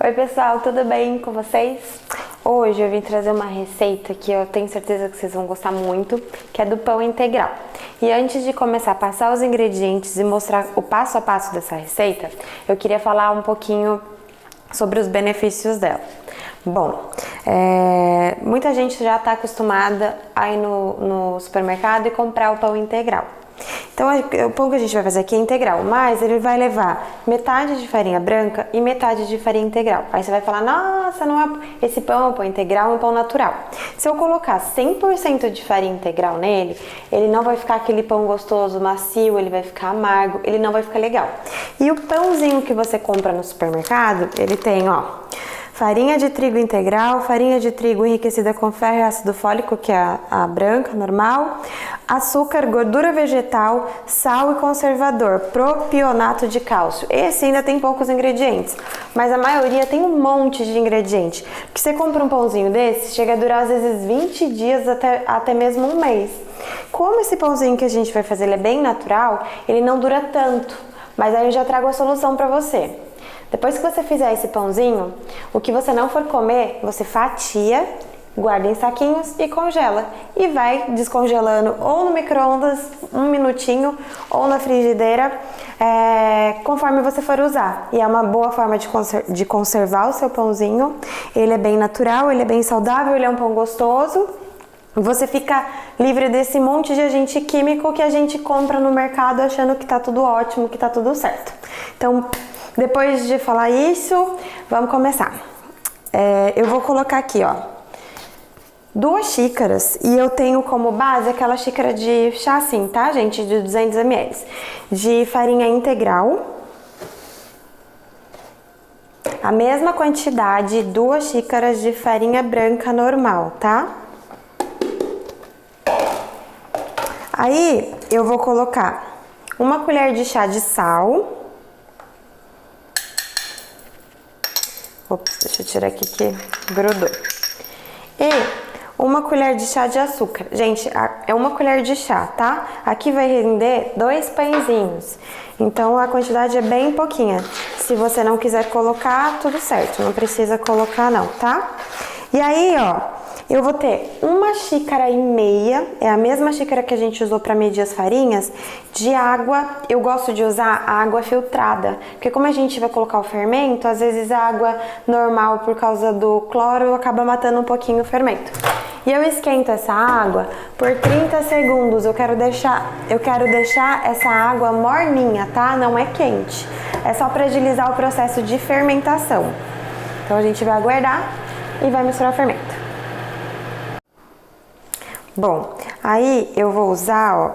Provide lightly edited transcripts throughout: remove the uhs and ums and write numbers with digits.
Oi pessoal, tudo bem com vocês? Hoje eu vim trazer uma receita que eu tenho certeza que vocês vão gostar muito, que é do pão integral. E antes de começar a passar os ingredientes e mostrar o passo a passo dessa receita, eu queria falar um pouquinho sobre os benefícios dela. Bom, muita gente já está acostumada a ir no supermercado e comprar o pão integral. Então o pão que a gente vai fazer aqui é integral, mas ele vai levar metade de farinha branca e metade de farinha integral. Aí você vai falar, nossa, não é, esse pão é um pão integral, é um pão natural. Se eu colocar 100% de farinha integral nele, ele não vai ficar aquele pão gostoso, macio, ele vai ficar amargo, ele não vai ficar legal. E o pãozinho que você compra no supermercado, ele tem, ó, farinha de trigo integral, farinha de trigo enriquecida com ferro e ácido fólico, que é a branca, normal, açúcar, gordura vegetal, sal e conservador, propionato de cálcio. Esse ainda tem poucos ingredientes, mas a maioria tem um monte de ingrediente. Porque você compra um pãozinho desse, chega a durar às vezes 20 dias até mesmo um mês. Como esse pãozinho que a gente vai fazer ele é bem natural, ele não dura tanto, mas aí eu já trago a solução para você. Depois que você fizer esse pãozinho, o que você não for comer, você fatia, guarda em saquinhos e congela. E vai descongelando ou no micro-ondas, um minutinho, ou na frigideira, conforme você for usar. E é uma boa forma de conservar o seu pãozinho. Ele é bem natural, ele é bem saudável, ele é um pão gostoso. Você fica livre desse monte de agente químico que a gente compra no mercado achando que tá tudo ótimo, que tá tudo certo. Então, depois de falar isso, vamos começar. Eu vou colocar aqui, ó, 2 xícaras e eu tenho como base aquela xícara de chá assim, tá, gente? De 200 ml de farinha integral. A mesma quantidade, 2 xícaras de farinha branca normal, tá? Aí eu vou colocar 1 colher de chá de sal. Ops, deixa eu tirar aqui que grudou. E 1 colher de chá de açúcar. Gente, é 1 colher de chá, tá? Aqui vai render 2 pãezinhos. Então a quantidade é bem pouquinha. Se você não quiser colocar, tudo certo. Não precisa colocar não, tá? E aí, ó, eu vou ter 1,5 xícara, é a mesma xícara que a gente usou para medir as farinhas, de água. Eu gosto de usar água filtrada, porque como a gente vai colocar o fermento, às vezes a água normal, por causa do cloro, acaba matando um pouquinho o fermento. E eu esquento essa água por 30 segundos, eu quero deixar essa água morninha, tá? Não é quente, é só para agilizar o processo de fermentação. Então a gente vai aguardar e vai misturar o fermento. Bom, aí eu vou usar, ó,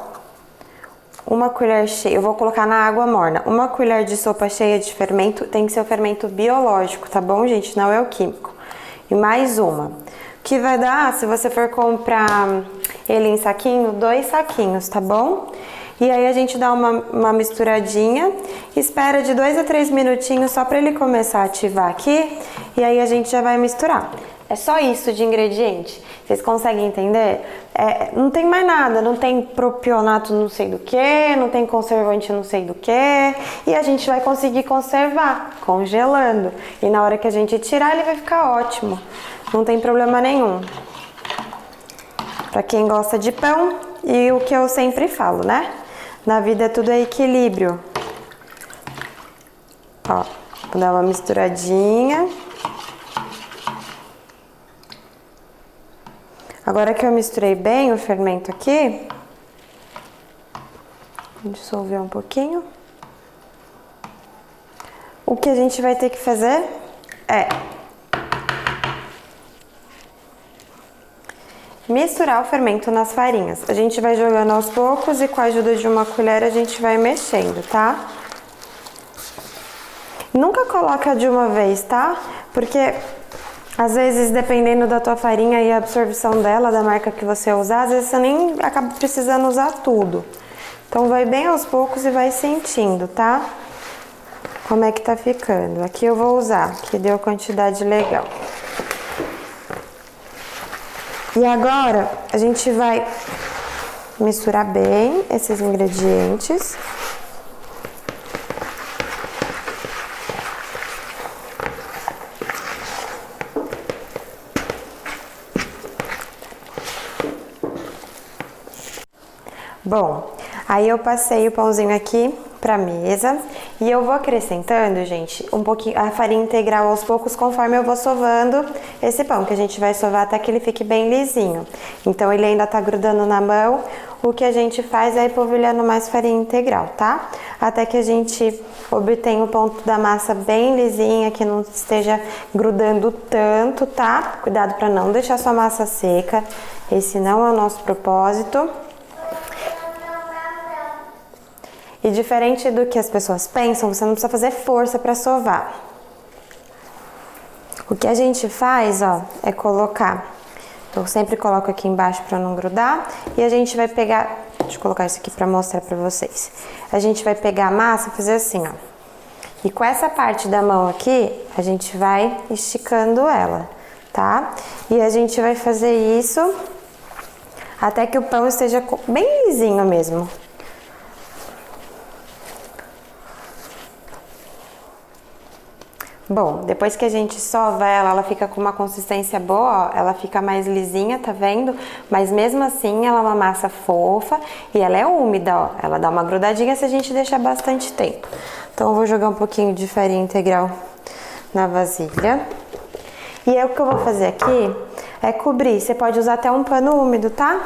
1 colher cheia, eu vou colocar na água morna, 1 colher de sopa cheia de fermento, tem que ser o fermento biológico, tá bom, gente? Não é o químico. E mais uma, que vai dar, se você for comprar ele em saquinho, 2 saquinhos, tá bom? E aí a gente dá uma misturadinha, espera de 2 a 3 minutinhos só pra ele começar a ativar aqui, e aí a gente já vai misturar. É só isso de ingrediente. Vocês conseguem entender? Não tem mais nada, não tem propionato não sei do que, não tem conservante não sei do que. E a gente vai conseguir conservar, congelando. E na hora que a gente tirar, ele vai ficar ótimo. Não tem problema nenhum. Pra quem gosta de pão, e o que eu sempre falo, né? Na vida tudo é equilíbrio. Ó, vou dar uma misturadinha. Agora que eu misturei bem o fermento aqui, vou dissolver um pouquinho. O que a gente vai ter que fazer é misturar o fermento nas farinhas. A gente vai jogando aos poucos e com a ajuda de 1 colher a gente vai mexendo, tá? Nunca coloca de uma vez, tá? Porque às vezes, dependendo da tua farinha e a absorção dela, da marca que você usar, às vezes você nem acaba precisando usar tudo. Então vai bem aos poucos e vai sentindo, tá? Como é que tá ficando. Aqui eu vou usar, que deu quantidade legal. E agora a gente vai misturar bem esses ingredientes. Bom, aí eu passei o pãozinho aqui pra mesa e eu vou acrescentando, gente, um pouquinho a farinha integral aos poucos conforme eu vou sovando esse pão, que a gente vai sovar até que ele fique bem lisinho. Então ele ainda tá grudando na mão, o que a gente faz é ir polvilhando mais farinha integral, tá? Até que a gente obtenha o ponto da massa bem lisinha, que não esteja grudando tanto, tá? Cuidado pra não deixar sua massa seca, esse não é o nosso propósito. E diferente do que as pessoas pensam, você não precisa fazer força para sovar. O que a gente faz, ó, é colocar. Eu sempre coloco aqui embaixo para não grudar. E a gente vai pegar, deixa eu colocar isso aqui para mostrar para vocês. A gente vai pegar a massa e fazer assim, ó. E com essa parte da mão aqui, a gente vai esticando ela, tá? E a gente vai fazer isso até que o pão esteja bem lisinho mesmo. Bom, depois que a gente sova ela, ela fica com uma consistência boa, ó, ela fica mais lisinha, tá vendo? Mas mesmo assim, ela é uma massa fofa e ela é úmida, ó. Ela dá uma grudadinha se a gente deixar bastante tempo. Então, eu vou jogar um pouquinho de farinha integral na vasilha. E aí, o que eu vou fazer aqui é cobrir. Você pode usar até um pano úmido, tá?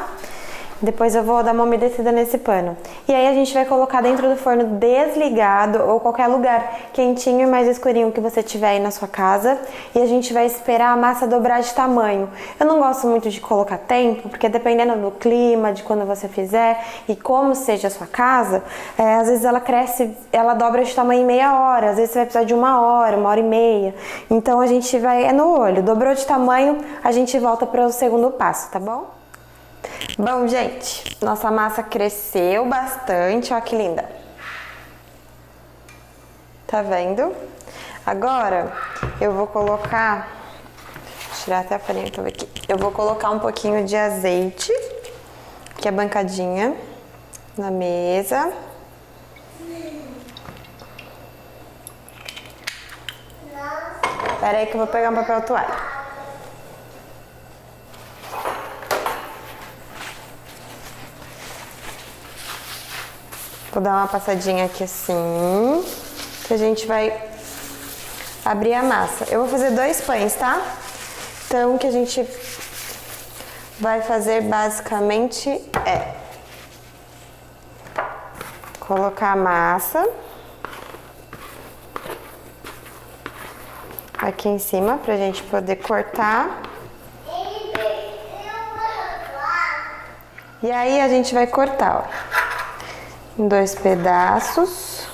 Depois eu vou dar uma umedecida nesse pano. E aí a gente vai colocar dentro do forno desligado ou qualquer lugar quentinho e mais escurinho que você tiver aí na sua casa. E a gente vai esperar a massa dobrar de tamanho. Eu não gosto muito de colocar tempo, porque dependendo do clima, de quando você fizer e como seja a sua casa, às vezes ela cresce, ela dobra de tamanho em meia hora, às vezes você vai precisar de uma hora e meia. Então a gente vai, é no olho, dobrou de tamanho, a gente volta para o segundo passo, tá bom? Bom, gente, nossa massa cresceu bastante, ó que linda. Tá vendo? Agora, eu vou colocar, vou tirar até a farinha pra ver aqui. Eu vou colocar um pouquinho de azeite, que é bancadinha, na mesa. Pera aí que eu vou pegar um papel toalha. Vou dar uma passadinha aqui assim, que a gente vai abrir a massa. Eu vou fazer 2 pães, tá? Então, o que a gente vai fazer basicamente é colocar a massa aqui em cima pra gente poder cortar. E aí a gente vai cortar, ó, em 2 pedaços.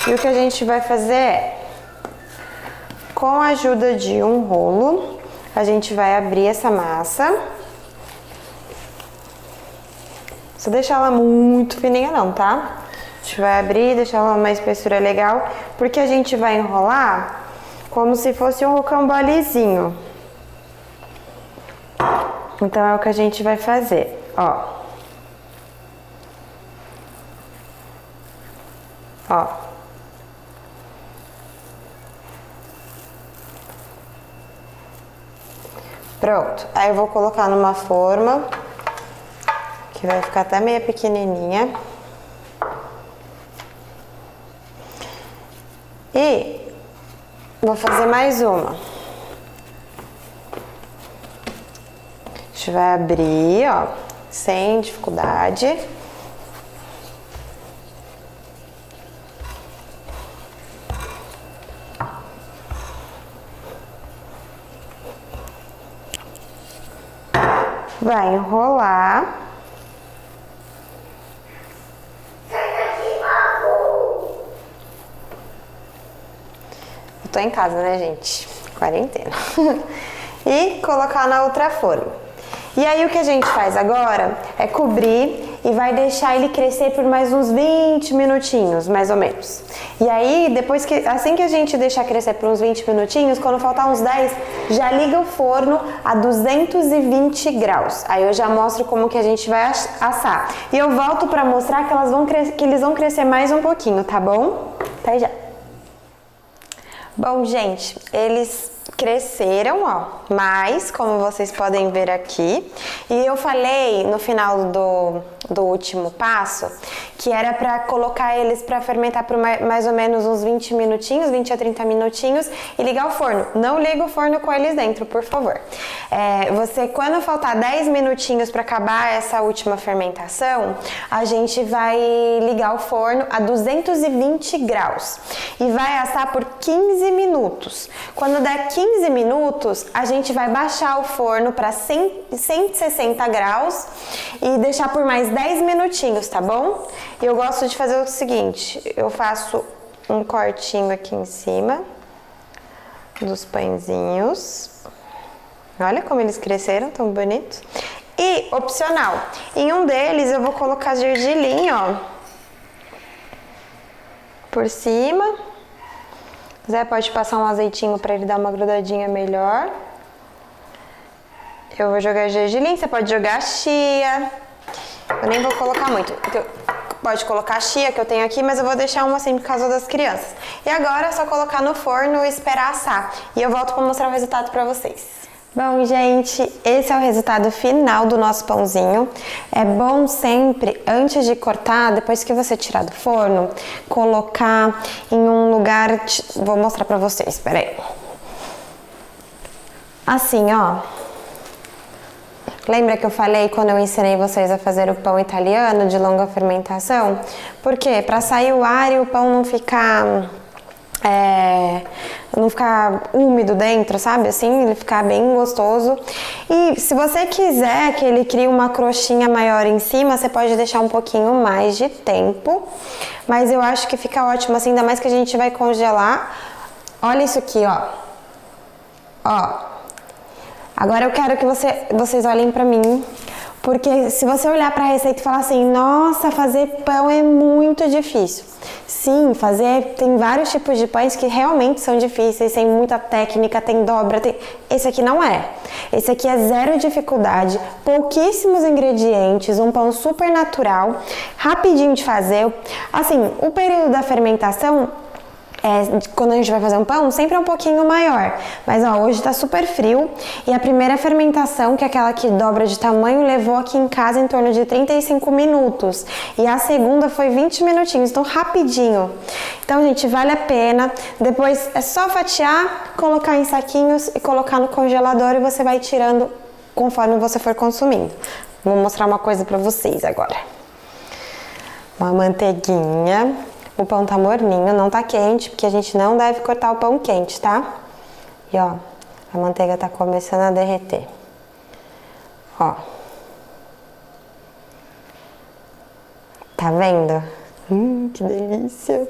E o que a gente vai fazer é, com a ajuda de um rolo, a gente vai abrir essa massa. Só deixar ela muito fininha não, tá? A gente vai abrir, deixar ela uma espessura legal, porque a gente vai enrolar como se fosse um rocambolezinho. Então é o que a gente vai fazer, ó. Ó. Pronto. Aí eu vou colocar numa forma que vai ficar até meio pequenininha. E vou fazer mais uma. A gente vai abrir, ó, sem dificuldade. Vai enrolar. Eu tô em casa, né, gente? Quarentena. E colocar na outra forma. E aí o que a gente faz agora é cobrir e vai deixar ele crescer por mais uns 20 minutinhos, mais ou menos. E aí, depois que, assim que a gente deixar crescer por uns 20 minutinhos, quando faltar uns 10, já liga o forno a 220 graus. Aí eu já mostro como que a gente vai assar. E eu volto pra mostrar que eles vão crescer mais um pouquinho, tá bom? Até já. Bom, gente, eles cresceram, ó, mais, como vocês podem ver aqui. E eu falei no final do último passo que era para colocar eles para fermentar por mais ou menos uns 20 minutinhos, 20 a 30 minutinhos e ligar o forno. Não liga o forno com eles dentro, por favor. Quando faltar 10 minutinhos para acabar essa última fermentação, a gente vai ligar o forno a 220 graus e vai assar por 15 minutos. Quando der 15 minutos, a gente vai baixar o forno para 160 graus e deixar por mais 10 minutinhos, tá bom? E eu gosto de fazer o seguinte, eu faço um cortinho aqui em cima dos pãezinhos. Olha como eles cresceram, tão bonitos. E, opcional, em um deles eu vou colocar gergelim, ó, por cima. Se quiser, pode passar um azeitinho para ele dar uma grudadinha melhor. Eu vou jogar gergelim, você pode jogar chia. Eu nem vou colocar muito. Pode colocar chia que eu tenho aqui, mas eu vou deixar uma assim por causa das crianças. E agora é só colocar no forno e esperar assar. E eu volto para mostrar o resultado para vocês. Bom, gente, esse é o resultado final do nosso pãozinho. É bom sempre, antes de cortar, depois que você tirar do forno, colocar em um lugar... Vou mostrar pra vocês, peraí. Assim, ó. Lembra que eu falei quando eu ensinei vocês a fazer o pão italiano de longa fermentação? Por quê? Pra sair o ar e o pão não ficar úmido dentro, sabe? Assim, ele ficar bem gostoso. E se você quiser que ele crie uma crostinha maior em cima, você pode deixar um pouquinho mais de tempo. Mas eu acho que fica ótimo, assim, ainda mais que a gente vai congelar. Olha isso aqui, ó. Ó. Agora eu quero que vocês olhem pra mim. Porque se você olhar para a receita e falar assim, nossa, fazer pão é muito difícil. Sim, tem vários tipos de pães que realmente são difíceis, tem muita técnica, tem dobra, Esse aqui não é. Esse aqui é zero dificuldade, pouquíssimos ingredientes, um pão super natural, rapidinho de fazer. Assim, o período da fermentação... quando a gente vai fazer um pão, sempre é um pouquinho maior. Mas ó, hoje tá super frio e a primeira fermentação, que é aquela que dobra de tamanho, levou aqui em casa em torno de 35 minutos. E a segunda foi 20 minutinhos, então rapidinho. Então, gente, vale a pena. Depois é só fatiar, colocar em saquinhos e colocar no congelador e você vai tirando conforme você for consumindo. Vou mostrar uma coisa pra vocês agora. Uma manteiguinha. O pão tá morninho, não tá quente, porque a gente não deve cortar o pão quente, tá? E ó, a manteiga tá começando a derreter. Ó. Tá vendo? Que delícia!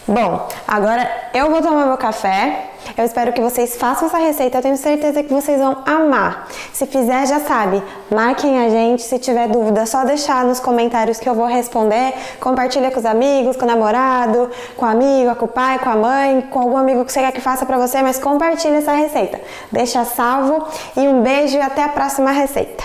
Bom, agora eu vou tomar meu café. Eu espero que vocês façam essa receita. Eu tenho certeza que vocês vão amar. Se fizer, já sabe, marquem a gente. Se tiver dúvida, é só deixar nos comentários que eu vou responder. Compartilha com os amigos, com o namorado, com o amigo, com o pai, com a mãe, com algum amigo que você quer que faça pra você, mas compartilha essa receita. Deixa salvo e um beijo e até a próxima receita.